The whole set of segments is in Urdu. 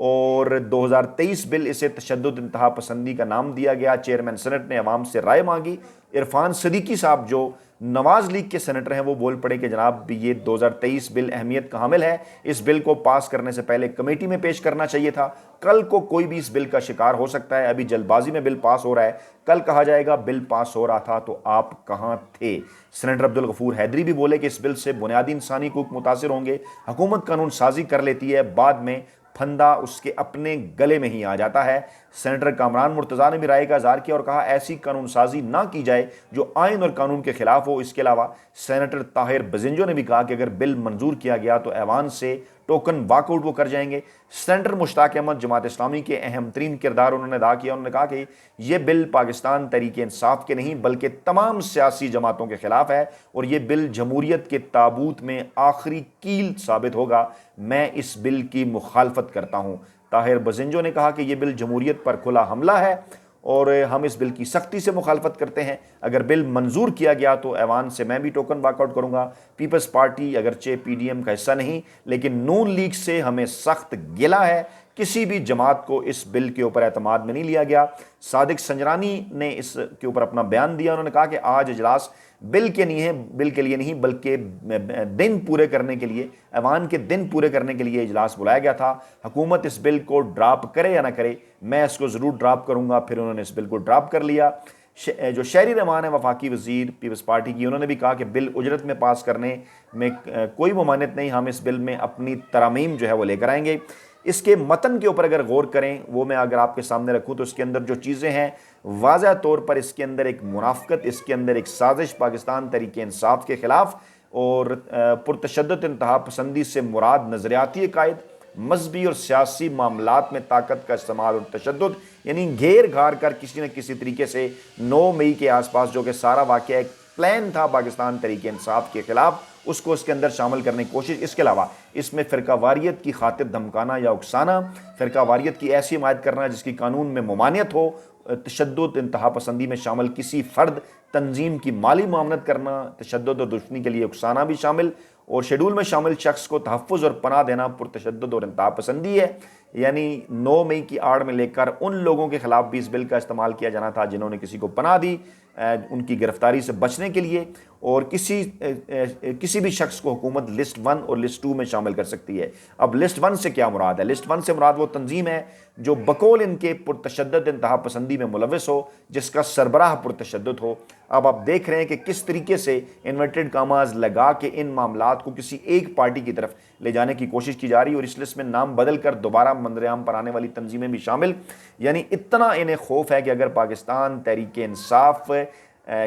اور 2023 بل اسے تشدد انتہا پسندی کا نام دیا گیا۔ چیئرمین سینٹ نے عوام سے رائے مانگی۔ عرفان صدیقی صاحب جو نواز لیگ کے سینیٹر ہیں وہ بول پڑے کہ جناب یہ 2023 بل اہمیت کا حامل ہے، اس بل کو پاس کرنے سے پہلے کمیٹی میں پیش کرنا چاہیے تھا، کل کو کوئی بھی اس بل کا شکار ہو سکتا ہے، ابھی جلد بازی میں بل پاس ہو رہا ہے، کل کہا جائے گا بل پاس ہو رہا تھا تو آپ کہاں تھے۔ سینیٹر عبدالغفور حیدری بھی بولے کہ اس بل سے بنیادی انسانی حقوق متاثر ہوں گے، حکومت قانون سازی کر لیتی ہے، بعد میں پھندا اس کے اپنے گلے میں ہی آ جاتا ہے۔ سینیٹر کامران مرتضیٰ نے بھی رائے کا اظہار کیا اور کہا ایسی قانون سازی نہ کی جائے جو آئین اور قانون کے خلاف ہو۔ اس کے علاوہ سینیٹر طاہر بزنجو نے بھی کہا کہ اگر بل منظور کیا گیا تو ایوان سے ٹوکن واک آؤٹ وہ کر جائیں گے۔ سینیٹر مشتاق احمد جماعت اسلامی کے اہم ترین کردار انہوں نے ادا کیا، انہوں نے کہا کہ یہ بل پاکستان تحریک انصاف کے نہیں بلکہ تمام سیاسی جماعتوں کے خلاف ہے اور یہ بل جمہوریت کے تابوت میں آخری کیل ثابت ہوگا، میں اس بل کی مخالفت کرتا ہوں۔ طاہر بزنجو نے کہا کہ یہ بل جمہوریت پر کھلا حملہ ہے اور ہم اس بل کی سختی سے مخالفت کرتے ہیں، اگر بل منظور کیا گیا تو ایوان سے میں بھی ٹوکن واک آؤٹ کروں گا۔ پیپلز پارٹی اگرچہ پی ڈی ایم کا حصہ نہیں لیکن نون لیگ سے ہمیں سخت گلہ ہے، کسی بھی جماعت کو اس بل کے اوپر اعتماد میں نہیں لیا گیا۔ صادق سنجرانی نے اس کے اوپر اپنا بیان دیا، انہوں نے کہا کہ آج اجلاس بل کے لیے نہیں بلکہ دن پورے کرنے کے لیے، ایوان کے دن پورے کرنے کے لیے اجلاس بلایا گیا تھا۔ حکومت اس بل کو ڈراپ کرے یا نہ کرے، میں اس کو ضرور ڈراپ کروں گا۔ پھر انہوں نے اس بل کو ڈراپ کر لیا۔ جو شہری رحمان ہے وفاقی وزیر پیپلز پارٹی کی، انہوں نے بھی کہا کہ بل اجرت میں پاس کرنے میں کوئی ممانعت نہیں، ہم اس بل میں اپنی ترامیم جو ہے وہ لے کر آئیں گے۔ اس کے متن کے اوپر اگر غور کریں، وہ میں اگر آپ کے سامنے رکھوں تو اس کے اندر جو چیزیں ہیں واضح طور پر اس کے اندر ایک منافقت، اس کے اندر ایک سازش پاکستان تحریک انصاف کے خلاف اور پرتشدد انتہا پسندی سے مراد نظریاتی عقائد، مذہبی اور سیاسی معاملات میں طاقت کا استعمال اور تشدد، یعنی گھیر گھار کر کسی نہ کسی طریقے سے 9 مئی کے آس پاس جو کہ سارا واقعہ ایک پلان تھا پاکستان تحریک انصاف کے خلاف، اس کو اس کے اندر شامل کرنے کی کوشش۔ اس کے علاوہ اس میں فرقہ واریت کی خاطر دھمکانا یا اکسانا، فرقہ واریت کی ایسی حمایت کرنا جس کی قانون میں ممانعت ہو، تشدد انتہا پسندی میں شامل کسی فرد تنظیم کی مالی معاونت کرنا، تشدد اور دشمنی کے لیے اکسانا بھی شامل، اور شیڈول میں شامل شخص کو تحفظ اور پناہ دینا پرتشدد اور انتہا پسندی ہے۔ یعنی 9 مئی کی آڑ میں لے کر ان لوگوں کے خلاف بھی اس بل کا استعمال کیا جانا تھا جنہوں نے کسی کو پناہ دی ان کی گرفتاری سے بچنے کے لیے، اور کسی بھی شخص کو حکومت لسٹ 1 اور لسٹ 2 میں شامل کر سکتی ہے۔ اب لسٹ 1 سے کیا مراد ہے؟ لسٹ 1 سے مراد وہ تنظیم ہے جو بقول ان کے پرتشدد انتہا پسندی میں ملوث ہو، جس کا سربراہ پرتشدد ہو۔ اب آپ دیکھ رہے ہیں کہ کس طریقے سے انورٹڈ کاماز لگا کے ان معاملات کو کسی ایک پارٹی کی طرف لے جانے کی کوشش کی جا رہی ہے، اور اس لسٹ میں نام بدل کر دوبارہ منظر عام پر آنے والی تنظیمیں بھی شامل۔ یعنی اتنا انہیں خوف ہے کہ اگر پاکستان تحریک انصاف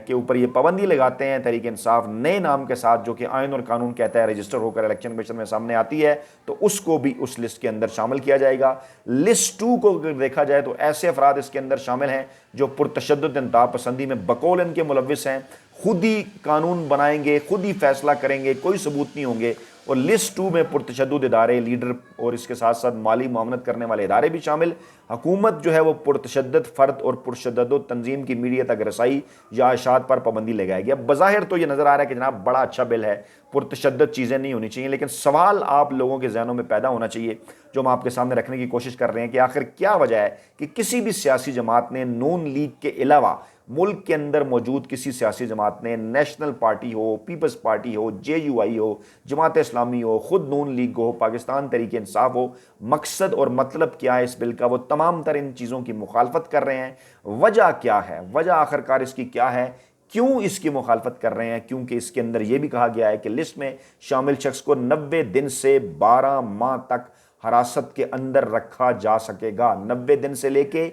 کے اوپر یہ پابندی لگاتے ہیں، تحریک انصاف نئے نام کے ساتھ جو کہ آئین اور قانون کہتا ہے رجسٹر ہو کر الیکشن کمیشن میں سامنے آتی ہے، تو اس کو بھی اس لسٹ کے اندر شامل کیا جائے گا۔ لسٹ 2 کو اگر دیکھا جائے تو ایسے افراد اس کے اندر شامل ہیں جو پرتشدد انتہا پسندی میں بقول ان کے ملوث ہیں، خود ہی قانون بنائیں گے، خود ہی فیصلہ کریں گے، کوئی ثبوت نہیں ہوں گے۔ اور لسٹ 2 میں پرتشدد ادارے، لیڈر اور اس کے ساتھ ساتھ مالی معاونت کرنے والے ادارے بھی شامل۔ حکومت جو ہے وہ پرتشدد فرد اور پرتشدد تنظیم کی میڈیا تک رسائی یا اشاعت پر پابندی لگائے گی۔ اب بظاہر تو یہ نظر آ رہا ہے کہ جناب بڑا اچھا بل ہے، پرتشدد چیزیں نہیں ہونی چاہیے، لیکن سوال آپ لوگوں کے ذہنوں میں پیدا ہونا چاہیے جو ہم آپ کے سامنے رکھنے کی کوشش کر رہے ہیں کہ آخر کیا وجہ ہے کہ کسی بھی سیاسی جماعت نے، نون لیگ کے علاوہ ملک کے اندر موجود کسی سیاسی جماعت نے، نیشنل پارٹی ہو، پیپلز پارٹی ہو، جے یو آئی ہو، جماعت اسلامی ہو، خود نون لیگ ہو، پاکستان تحریک انصاف ہو، مقصد اور مطلب کیا ہے اس بل کا؟ وہ تمام تر ان چیزوں کی مخالفت کر رہے ہیں۔ وجہ کیا ہے؟ وجہ آخرکار اس کی کیا ہے؟ کیوں اس کی مخالفت کر رہے ہیں؟ کیونکہ اس کے اندر یہ بھی کہا گیا ہے کہ لسٹ میں شامل شخص کو 90 دن سے 12 ماہ تک حراست کے اندر رکھا جا سکے گا، 90 دن سے لے کے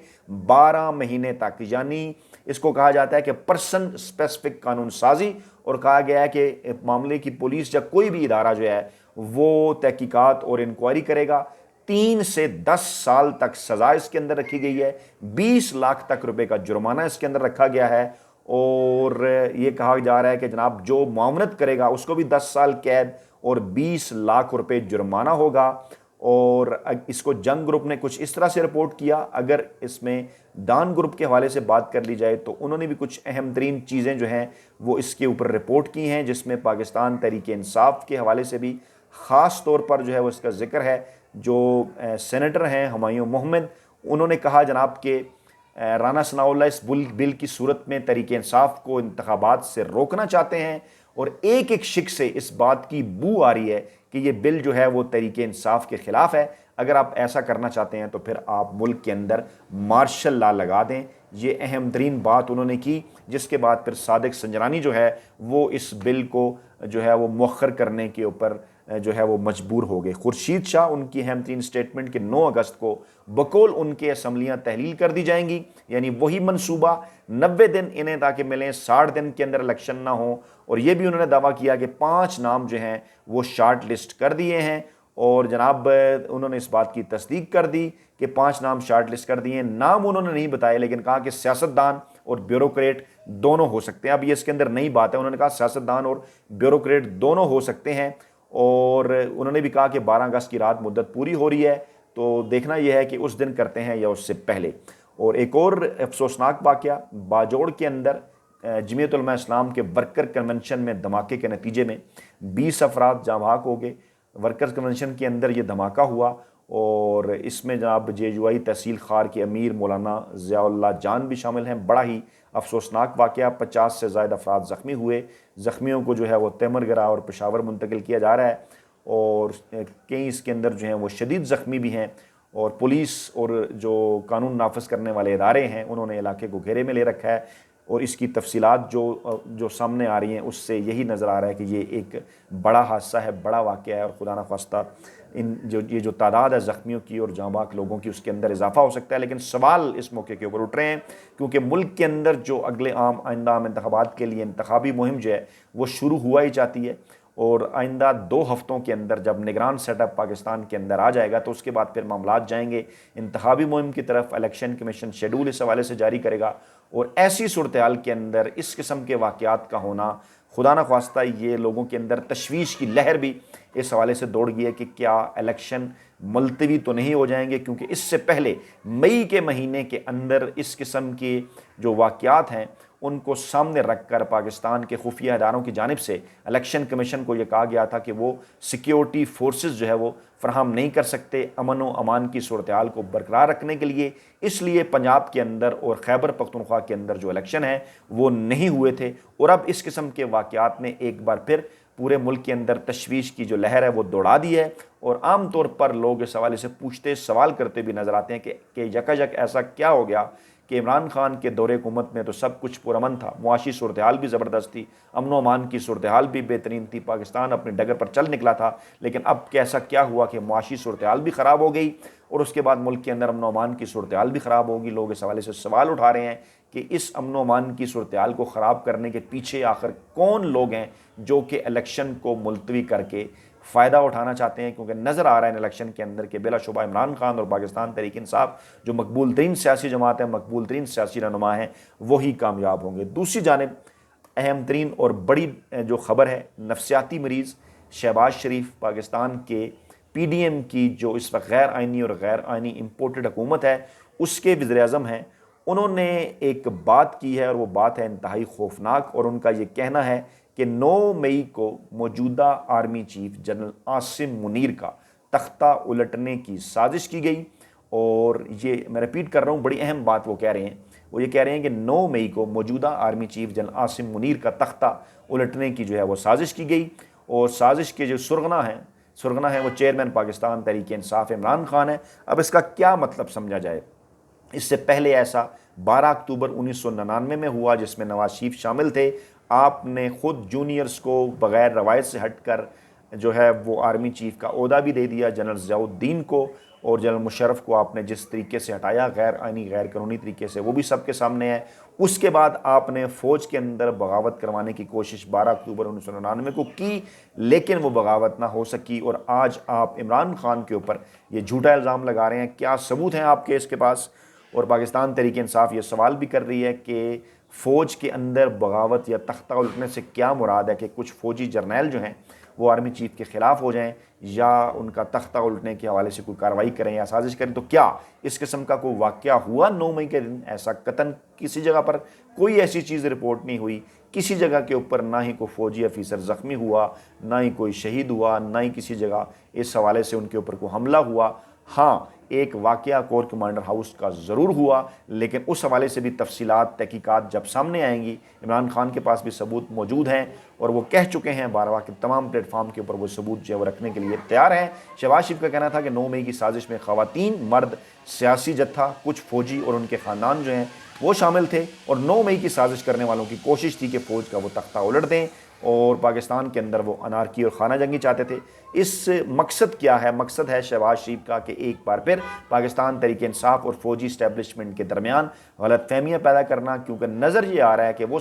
12 مہینے تک، یعنی اس کو کہا جاتا ہے کہ پرسن اسپیسیفک قانون سازی، اور کہا گیا ہے کہ معاملے کی پولیس یا کوئی بھی ادارہ جو ہے وہ تحقیقات اور انکوائری کرے گا۔ 3 سے 10 سال تک سزا اس کے اندر رکھی گئی ہے، 20 لاکھ تک روپے کا جرمانہ اس کے اندر رکھا گیا ہے، اور یہ کہا جا رہا ہے کہ جناب جو معاونت کرے گا اس کو بھی 10 سال قید اور 20 لاکھ روپے جرمانہ ہوگا۔ اور اس کو جنگ گروپ نے کچھ اس طرح سے رپورٹ کیا۔ اگر اس میں ڈان گروپ کے حوالے سے بات کر لی جائے تو انہوں نے بھی کچھ اہم ترین چیزیں جو ہیں وہ اس کے اوپر رپورٹ کی ہیں، جس میں پاکستان تحریک انصاف کے حوالے سے بھی خاص طور پر جو ہے وہ اس کا ذکر ہے۔ جو سینیٹر ہیں ہمایوں محمد، انہوں نے کہا جناب کہ رانا ثناء اللہ اس بل کی صورت میں تحریک انصاف کو انتخابات سے روکنا چاہتے ہیں، اور ایک ایک شک سے اس بات کی بو آ رہی ہے کہ یہ بل جو ہے وہ تحریک انصاف کے خلاف ہے۔ اگر آپ ایسا کرنا چاہتے ہیں تو پھر آپ ملک کے اندر مارشل لا لگا دیں۔ یہ اہم ترین بات انہوں نے کی، جس کے بعد پھر صادق سنجرانی جو ہے وہ اس بل کو جو ہے وہ مؤخر کرنے کے اوپر جو ہے وہ مجبور ہو گئے۔ خورشید شاہ، ان کی اہم ترین سٹیٹمنٹ کہ 9 اگست کو بقول ان کے اسمبلیاں تحلیل کر دی جائیں گی، یعنی وہی منصوبہ 90 دن انہیں تاکہ ملیں، 60 دن کے اندر الیکشن نہ ہوں، اور یہ بھی انہوں نے دعویٰ کیا کہ 5 نام جو ہیں وہ شارٹ لسٹ کر دیے ہیں، اور جناب انہوں نے اس بات کی تصدیق کر دی کہ 5 نام شارٹ لسٹ کر دیے ہیں۔ نام انہوں نے نہیں بتائے، لیکن کہا کہ سیاستدان اور بیوروکریٹ دونوں ہو سکتے ہیں۔ اب یہ اس کے اندر نئی بات ہے، انہوں نے کہا سیاستدان اور بیوروکریٹ دونوں ہو سکتے ہیں، اور انہوں نے بھی کہا کہ 12 اگست کی رات مدت پوری ہو رہی ہے، تو دیکھنا یہ ہے کہ اس دن کرتے ہیں یا اس سے پہلے۔ اور ایک اور افسوسناک واقعہ، باجوڑ کے اندر جمعیت علماء اسلام کے ورکر کنونشن میں دھماکے کے نتیجے میں 20 افراد جاں بحق ہو گئے۔ ورکرز کنونشن کے اندر یہ دھماکہ ہوا، اور اس میں جناب JUI تحصیل خار کے امیر مولانا ضیاء اللہ جان بھی شامل ہیں۔ بڑا ہی افسوسناک واقعہ، 50 سے زائد افراد زخمی ہوئے۔ زخمیوں کو جو ہے وہ تیمر گرا اور پشاور منتقل کیا جا رہا ہے، اور کئی اس کے اندر جو ہیں وہ شدید زخمی بھی ہیں، اور پولیس اور جو قانون نافذ کرنے والے ادارے ہیں انہوں نے علاقے کو گھیرے میں لے رکھا ہے، اور اس کی تفصیلات جو سامنے آ رہی ہیں اس سے یہی نظر آ رہا ہے کہ یہ ایک بڑا حادثہ ہے، بڑا واقعہ ہے، اور خدا نخواستہ یہ جو تعداد ہے زخمیوں کی اور جاں بحق لوگوں کی اس کے اندر اضافہ ہو سکتا ہے۔ لیکن سوال اس موقع کے اوپر اٹھ رہے ہیں کیونکہ ملک کے اندر جو اگلے آئندہ عام انتخابات کے لیے انتخابی مہم جو ہے وہ شروع ہوا ہی چاہتی ہے، اور آئندہ 2 ہفتوں کے اندر جب نگران سیٹ اپ پاکستان کے اندر آ جائے گا تو اس کے بعد پھر معاملات جائیں گے انتخابی مہم کی طرف۔ الیکشن کمیشن شیڈول اس حوالے سے جاری کرے گا، اور ایسی صورتحال کے اندر اس قسم کے واقعات کا ہونا، خدا نخواستہ یہ لوگوں کے اندر تشویش کی لہر بھی اس حوالے سے دوڑ گئی ہے کہ کیا الیکشن ملتوی تو نہیں ہو جائیں گے، کیونکہ اس سے پہلے مئی کے مہینے کے اندر اس قسم کے جو واقعات ہیں ان کو سامنے رکھ کر پاکستان کے خفیہ اداروں کی جانب سے الیکشن کمیشن کو یہ کہا گیا تھا کہ وہ سیکیورٹی فورسز جو ہے وہ فراہم نہیں کر سکتے امن و امان کی صورتحال کو برقرار رکھنے کے لیے، اس لیے پنجاب کے اندر اور خیبر پختونخوا کے اندر جو الیکشن ہیں وہ نہیں ہوئے تھے۔ اور اب اس قسم کے واقعات نے ایک بار پھر پورے ملک کے اندر تشویش کی جو لہر ہے وہ دوڑا دی ہے، اور عام طور پر لوگ اس حوالے سے پوچھتے سوال کرتے بھی نظر آتے ہیں کہ یکا یک ایسا کیا ہو گیا کہ عمران خان کے دور حکومت میں تو سب کچھ پرامن تھا، معاشی صورتحال بھی زبردست تھی، امن و امان کی صورتحال بھی بہترین تھی، پاکستان اپنے ڈگر پر چل نکلا تھا، لیکن اب کیسا کیا ہوا کہ معاشی صورتحال بھی خراب ہو گئی، اور اس کے بعد ملک کے اندر امن و امان کی صورتحال بھی خراب ہوگی۔ لوگ اس حوالے سے سوال اٹھا رہے ہیں کہ اس امن و امان کی صورتحال کو خراب کرنے کے پیچھے آخر کون لوگ ہیں جو کہ الیکشن کو ملتوی کر کے فائدہ اٹھانا چاہتے ہیں، کیونکہ نظر آ رہا ہے ان الیکشن کے اندر کہ بلا شبہ عمران خان اور پاکستان تحریک انصاف جو مقبول ترین سیاسی جماعت ہے، مقبول ترین سیاسی رہنما ہیں، وہی کامیاب ہوں گے۔ دوسری جانب اہم ترین اور بڑی جو خبر ہے، نفسیاتی مریض شہباز شریف، پاکستان کے PDM کی جو اس وقت غیر آئینی اور غیر آئینی امپورٹڈ حکومت ہے اس کے وزیر اعظم ہیں، انہوں نے ایک بات کی ہے، اور وہ بات ہے انتہائی خوفناک، اور ان کا یہ کہنا ہے کہ 9 مئی کو موجودہ army chief general Asim Munir کا تختہ الٹنے کی سازش کی گئی، اور یہ میں ریپیٹ کر رہا ہوں، بڑی اہم بات وہ کہہ رہے ہیں، وہ یہ کہہ رہے ہیں کہ 9 مئی کو موجودہ army chief general Asim Munir کا تختہ الٹنے کی جو ہے وہ سازش کی گئی، اور سازش کے جو سرغنہ ہیں وہ چیئرمین پاکستان تحریک انصاف عمران خان ہے۔ اب اس کا کیا مطلب سمجھا جائے؟ اس سے پہلے ایسا 12 اکتوبر 1999 میں ہوا جس میں نواز شریف شامل تھے، آپ نے خود جونیئرز کو بغیر روایت سے ہٹ کر جو ہے وہ آرمی چیف کا عہدہ بھی دے دیا، جنرل ضیاء الدین کو، اور جنرل مشرف کو آپ نے جس طریقے سے ہٹایا غیر آئینی غیر قانونی طریقے سے، وہ بھی سب کے سامنے ہے۔ اس کے بعد آپ نے فوج کے اندر بغاوت کروانے کی کوشش 12 اکتوبر 1999 کو کی، لیکن وہ بغاوت نہ ہو سکی، اور آج آپ عمران خان کے اوپر یہ جھوٹا الزام لگا رہے ہیں۔ کیا ثبوت ہیں آپ کے اس کے پاس؟ اور پاکستان تحریک انصاف یہ سوال بھی کر رہی ہے کہ فوج کے اندر بغاوت یا تختہ الٹنے سے کیا مراد ہے کہ کچھ فوجی جرنیل جو ہیں وہ آرمی چیف کے خلاف ہو جائیں یا ان کا تختہ الٹنے کے حوالے سے کوئی کارروائی کریں یا سازش کریں. تو کیا اس قسم کا کوئی واقعہ ہوا 9 مئی کے دن؟ ایسا قطعاً کسی جگہ پر کوئی ایسی چیز رپورٹ نہیں ہوئی. کسی جگہ کے اوپر نہ ہی کوئی فوجی افیسر زخمی ہوا، نہ ہی کوئی شہید ہوا، نہ ہی کسی جگہ اس حوالے سے ان کے اوپر کوئی حملہ ہوا. ہاں، ایک واقعہ کور کمانڈر ہاؤس کا ضرور ہوا، لیکن اس حوالے سے بھی تفصیلات تحقیقات جب سامنے آئیں گی. عمران خان کے پاس بھی ثبوت موجود ہیں اور وہ کہہ چکے ہیں بارہا کہ تمام پلیٹ فارم کے اوپر وہ ثبوت جو ہے وہ رکھنے کے لیے تیار ہیں. شہباز شریف کا کہنا تھا کہ 9 مئی کی سازش میں خواتین، مرد، سیاسی جتھا، کچھ فوجی اور ان کے خاندان جو ہیں وہ شامل تھے، اور 9 مئی کی سازش کرنے والوں کی کوشش تھی کہ فوج کا وہ تختہ الٹ دیں اور پاکستان کے اندر وہ انارکی اور خانہ جنگی چاہتے تھے. اس مقصد کیا ہے؟ مقصد ہے شہباز شریف کا کہ ایک بار پھر پاکستان تحریک انصاف اور فوجی اسٹیبلشمنٹ کے درمیان غلط فہمیاں پیدا کرنا، کیونکہ نظر یہ آ رہا ہے کہ وہ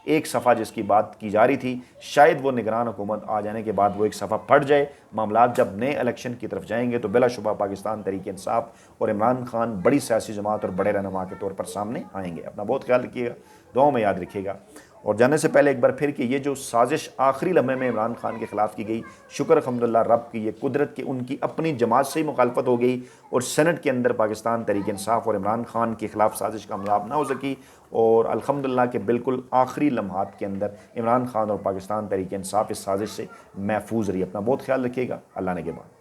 ایک صفحہ جس کی بات کی جا رہی تھی، شاید وہ نگران حکومت آ جانے کے بعد وہ ایک صفحہ پھٹ جائے. معاملات جب نئے الیکشن کی طرف جائیں گے تو بلا شبہ پاکستان تحریک انصاف اور عمران خان بڑی سیاسی جماعت اور بڑے رہنما کے طور پر سامنے آئیں گے. اپنا بہت خیال رکھیے گا، دعاؤں میں یاد رکھیے گا. اور جانے سے پہلے ایک بار پھر کہ یہ جو سازش آخری لمحے میں عمران خان کے خلاف کی گئی، شکر الحمدللہ رب کی، یہ قدرت کی ان کی اپنی جماعت سے ہی مخالفت ہو گئی اور سینٹ کے اندر پاکستان تحریک انصاف اور عمران خان کے خلاف سازش کامیاب نہ ہو سکی. اور الحمدللہ کہ بالکل آخری لمحات کے اندر عمران خان اور پاکستان تحریک انصاف اس سازش سے محفوظ رہی. اپنا بہت خیال رکھیے گا. اللہ نے کے بعد.